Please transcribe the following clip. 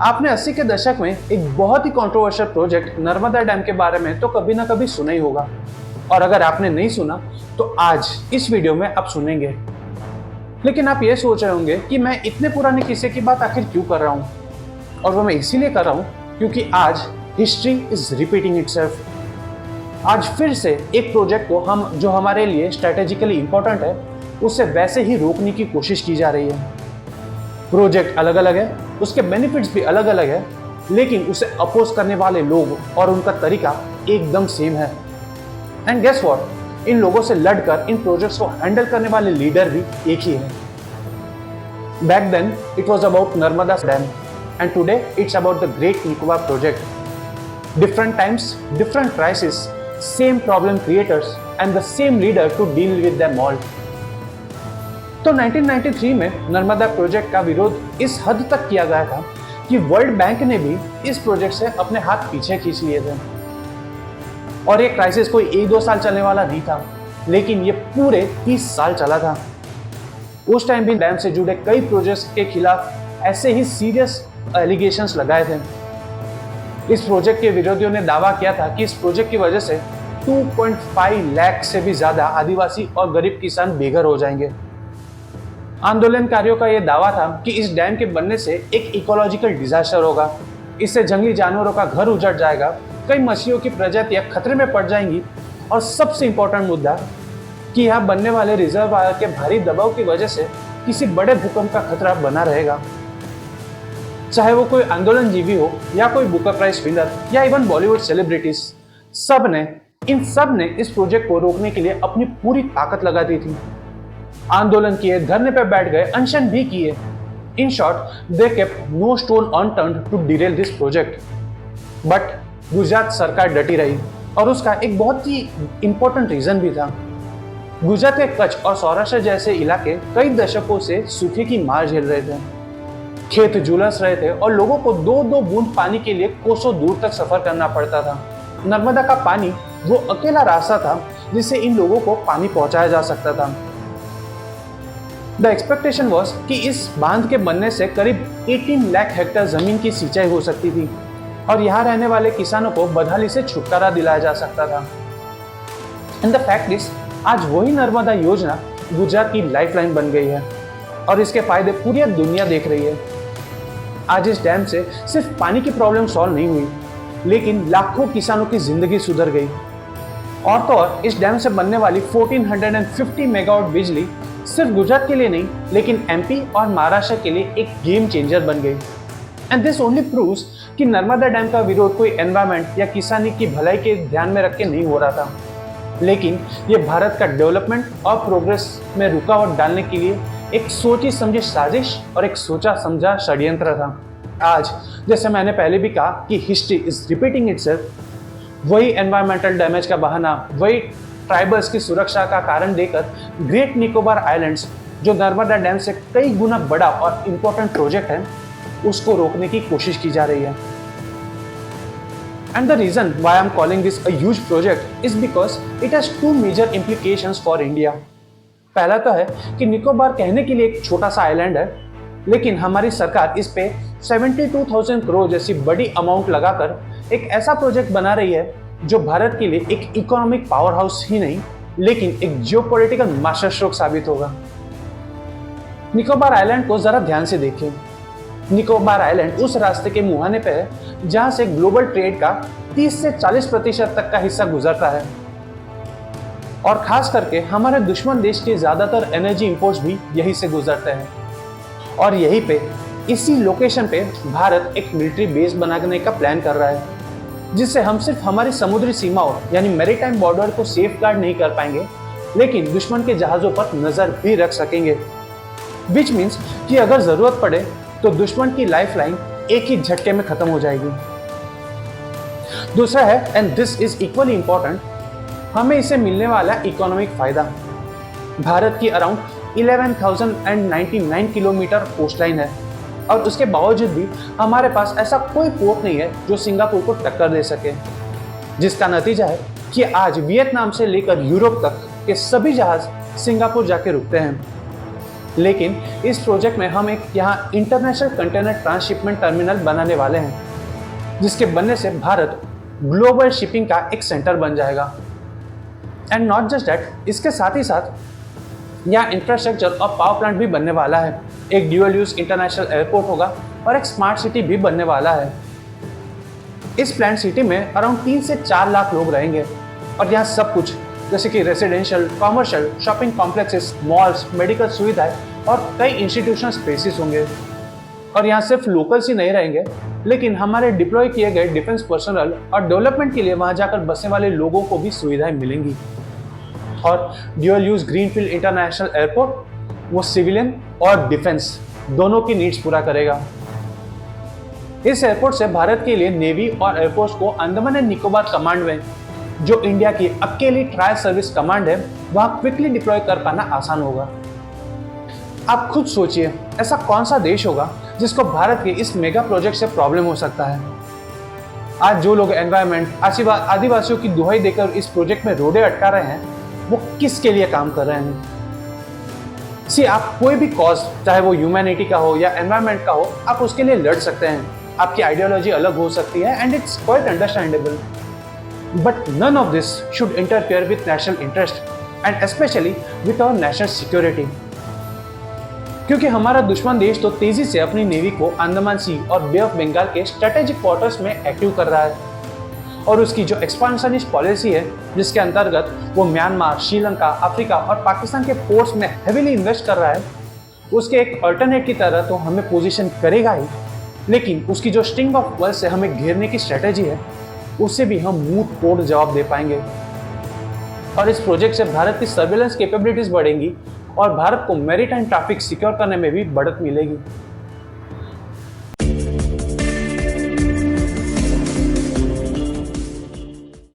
आपने 80 के दशक में एक बहुत ही कंट्रोवर्शियल प्रोजेक्ट नर्मदा डैम के बारे में तो कभी ना कभी सुना ही होगा, और अगर आपने नहीं सुना तो आज इस वीडियो में आप सुनेंगे। लेकिन आप ये सोच रहे होंगे कि मैं इतने पुराने किस्से की बात आखिर क्यों कर रहा हूँ, और वो मैं इसीलिए कर रहा हूँ क्योंकि आज हिस्ट्री इज रिपीटिंग इटसेल्फ। आज फिर से एक प्रोजेक्ट को जो हमारे लिए स्ट्रेटेजिकली इंपॉर्टेंट है उसे वैसे ही रोकने की कोशिश की जा रही है। प्रोजेक्ट अलग अलग है, उसके बेनिफिट्स भी अलग अलग है, लेकिन उसे अपोज करने वाले लोग और उनका तरीका एकदम सेम है। एंड गेस व्हाट, इन लोगों से लड़कर इन प्रोजेक्ट्स को हैंडल करने वाले लीडर भी एक ही है। Back then it was about Narmada dam and today it's about the great Nicobar project. Different times, different crisis, same problem creators and the same leader to deal with them all. तो 1993 में Narmada project का विरोध इस हद तक किया गया था कि वर्ल्ड बैंक ने भी इस प्रोजेक्ट से अपने हाथ पीछे खींच लिए थे। और ये क्राइसिस कोई 1-2 साल चलने वाला नहीं था, लेकिन ये पूरे 30 साल चला था। उस टाइम भी डैम से जुड़े कई प्रोजेक्ट्स के खिलाफ ऐसे ही सीरियस एलिगेशंस लगाए थे। इस प्रोजेक्ट के विरोधियों ने दावा किया था कि इस प्रोजेक्ट की वजह से 2.5 लाख से भी ज्यादा आदिवासी और गरीब किसान बेघर हो जाएंगे। आंदोलनकारियों का यह दावा था कि इस डैम के बनने से एक इकोलॉजिकल डिजास्टर होगा। इससे जंगली जानवरों का घर उजड़ जाएगा, कई मछलियों की प्रजातियां खतरे में पड़ जाएंगी, और सबसे इंपॉर्टेंट मुद्दा कि यहाँ बनने वाले रिजर्वायर के भारी दबाव की वजह से किसी बड़े भूकंप का खतरा बना रहेगा। चाहे वो कोई आंदोलन जीवी हो या कोई बुकर प्राइज विनर या इवन बॉलीवुड सेलिब्रिटीज, इन सब ने इस प्रोजेक्ट को रोकने के लिए अपनी पूरी ताकत लगा दी थी। आंदोलन किए, धरने पर बैठ गए, अनशन भी किए। In short, they kept no stone unturned to derail this project. But Gujarat सरकार डटी रही, और उसका एक बहुत ही इंपॉर्टेंट रीजन भी था। गुजरात के कच्छ और सौराष्ट्र जैसे इलाके कई दशकों से सूखे की मार झेल रहे थे। खेत झुलस रहे थे और लोगों को 2-2 बूंद पानी के लिए कोसों दूर तक सफर करना पड़ता था। नर्मदा का पानी वो अकेला रास्ता था जिससे इन लोगों को पानी पहुंचाया जा सकता था। द एक्सपेक्टेशन वॉज कि इस बांध के बनने से करीब 18 लाख हेक्टेयर जमीन की सिंचाई हो सकती थी, और यहाँ रहने वाले किसानों को बदहाली से छुटकारा दिलाया जा सकता था। एंड द फैक्ट इज, आज वही नर्मदा योजना गुजरात की लाइफलाइन बन गई है, और इसके फायदे पूरी दुनिया देख रही है। आज इस डैम से सिर्फ पानी की प्रॉब्लम सॉल्व नहीं हुई, लेकिन लाखों किसानों की जिंदगी सुधर गई। और तो और इस डैम से बनने वाली 1450 मेगावाट बिजली सिर्फ गुजरात के लिए नहीं, लेकिन एमपी और महाराष्ट्र के लिए एक गेम चेंजर बन गई। एंड दिस ओनली प्रूव्स कि नर्मदा डैम का विरोध कोई एनवायरमेंट या किसानी की भलाई के ध्यान में रख के नहीं हो रहा था, लेकिन ये भारत का डेवलपमेंट और प्रोग्रेस में रुकावट डालने के लिए एक सोची समझी साजिश और एक सोचा समझा षड्यंत्र था। आज जैसे मैंने पहले भी कहा कि हिस्ट्री इज रिपीटिंग इटसेल्फ, वही एनवायरमेंटल डैमेज का बहाना, वही ट्राइबल्स की सुरक्षा का कारण देकर ग्रेट निकोबार आइलैंड्स, जो नर्मदा डैम से कई गुना बड़ा और इंपॉर्टेंट प्रोजेक्ट है, उसको रोकने की कोशिश की जा रही है। And the reason why I am calling this a huge project is because it has 2 major implications for India. पहला तो है कि निकोबार कहने के लिए एक छोटा सा आइलैंड है, लेकिन हमारी सरकार इस पे 72,000 करोड़ जैसी बड़ी अमाउंट लगाकर एक ऐसा प्रोजेक्ट बना रही है जो भारत के लिए एक इकोनॉमिक पावर हाउस ही नहीं, लेकिन एक जियोपॉलिटिकल मास्टर स्ट्रोक साबित होगा। निकोबार आइलैंड को जरा ध्यान से देखें। निकोबार आइलैंड उस रास्ते के मुहाने पे है जहां से ग्लोबल ट्रेड का 30 से 40% तक का हिस्सा गुजरता है, और खास करके हमारे दुश्मन देश के ज्यादातर एनर्जी इंपोर्ट्स भी यहीं से गुजरते हैं। और यहीं पे, इसी लोकेशन पे भारत एक मिलिट्री बेस बनाने का प्लान कर रहा है, जिससे हम सिर्फ हमारी समुद्री सीमाओं यानी मैरीटाइम बॉर्डर को सेफ गार्ड नहीं कर पाएंगे, लेकिन दुश्मन के जहाजों पर नजर भी रख सकेंगे। विच मीन्स कि अगर जरूरत पड़े तो दुश्मन की लाइफलाइन एक ही झटके में खत्म हो जाएगी। दूसरा है, and this is equally important, हमें इससे मिलने वाला इकोनॉमिक फायदा। भारत की अराउंड 11,099 किलोमीटर कोस्टलाइन है, और उसके बावजूद भी हमारे पास ऐसा कोई पोर्ट नहीं है जो सिंगापुर को टक्कर दे सके, जिसका नतीजा है कि आज वियतनाम से लेकर यूरोप तक के सभी जहाज सिंगापुर जाके रुकते हैं। लेकिन इस प्रोजेक्ट में हम एक यहाँ इंटरनेशनल कंटेनर ट्रांसशिपमेंट टर्मिनल बनाने वाले हैं, जिसके बनने से भारत ग्लोबल शिपिंग का एक सेंटर बन जाएगा। एंड नॉट जस्ट दैट, इसके साथ ही साथ यहाँ इंफ्रास्ट्रक्चर और पावर प्लांट भी बनने वाला है। एक ड्यूअल यूज इंटरनेशनल एयरपोर्ट होगा और एक स्मार्ट सिटी भी बनने वाला है। इस प्लांट सिटी में अराउंड 3 से 4 लाख लोग रहेंगे और यहाँ सब कुछ जैसे कि residential, commercial, shopping complexes, malls, medical सुविधाएं और कई इंस्टीट्यूशनल स्पेसिस होंगे। और यहाँ सिर्फ लोकल्स ही नहीं रहेंगे, लेकिन हमारे डिप्लॉय किए गए डिफेंस पर्सनल और डेवलपमेंट के लिए वहाँ जाकर बसने वाले लोगों को भी सुविधाएं मिलेंगी। और dual use greenfield international airport वो सिविलियन और डिफेंस दोनों की नीड्स पूरा करेगा। इस एयरपोर्ट से भारत के लिए नेवी और एयरफोर्स को अंडमान एंड निकोबार कमांड में, जो इंडिया की अकेली ट्रायल सर्विस कमांड है, वहां क्विकली डिप्लॉय कर पाना आसान होगा। आप खुद सोचिए, ऐसा कौन सा देश होगा जिसको भारत के इस मेगा प्रोजेक्ट से प्रॉब्लम हो सकता है। आज जो लोग एनवायरमेंट, आदिवासियों की दुहाई देकर इस प्रोजेक्ट में रोडे अटका रहे हैं, वो किसके लिए काम कर रहे हैं? आप कोई भी कॉज, चाहे वो ह्यूमैनिटी का हो या एनवायरमेंट का हो, आप उसके लिए लड़ सकते हैं। आपकी आइडियोलॉजी अलग हो सकती है and it's quite understandable, but none of this should interfere with national interest and specially with our national security. क्योंकि हमारा दुश्मन देश तो तेजी से अपनी नेवी को अंडमान सी और बे ऑफ बंगाल के स्ट्रेटेजिक क्वार्टर्स में एक्टिव कर रहा है, और उसकी जो एक्सपांशनिस्ट पॉलिसी है, जिसके अंतर्गत वो म्यांमार, श्रीलंका, अफ्रीका और पाकिस्तान के पोर्ट्स में हेविली इन्वेस्ट कर रहा है, उसके एक अल्टरनेट की तरह तो हमें पोजीशन करेगा ही, लेकिन उसकी जो स्ट्रिंग ऑफ वर्ल्ड से हमें घेरने की स्ट्रेटेजी है, उससे भी हम मुंह तोड़ जवाब दे पाएंगे। और इस प्रोजेक्ट से भारत की सर्विलेंस कैपेबिलिटीज बढ़ेंगी और भारत को मैरीटाइम ट्रैफिक सिक्योर करने में भी बढ़त मिलेगी।